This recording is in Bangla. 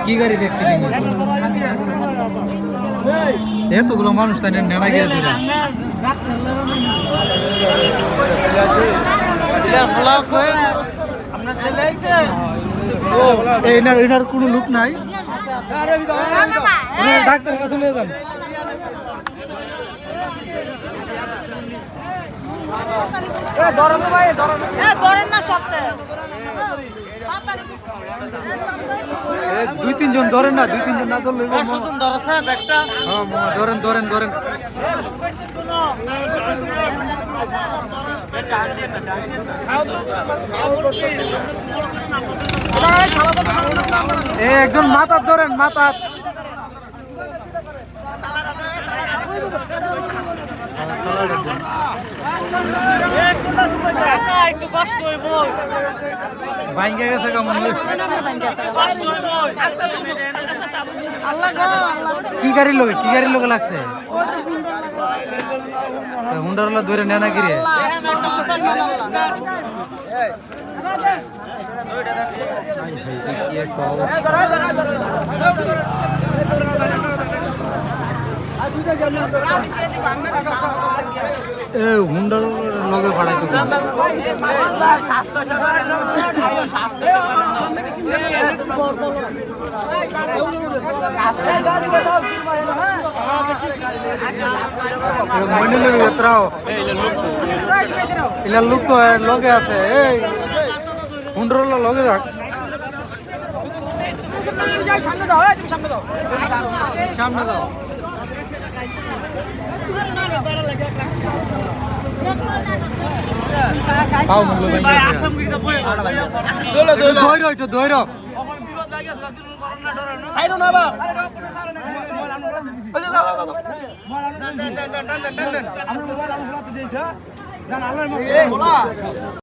কি গাড়ি দেখছি এতগুলো মানুষ তাই নেনা গিয়েছে এনার কোনো লুক নাই ডাক্তার কাছে নিয়ে যান দুই তিনজন ধরেন না ধরলে ধরেন একজন মাথার ধরেন মাথার একটু কষ্ট হইব ভাঙ্গে গেছে কেমন কি গাড়ির লোকে লাগছে হুন্ডার ধরে নেনা গিরে হুন্ডার লগে ভাড়াইতে এলার লোক তো লগে আছে এই হুন্ডার লগে রাখ সামনে দাও ধৈর্য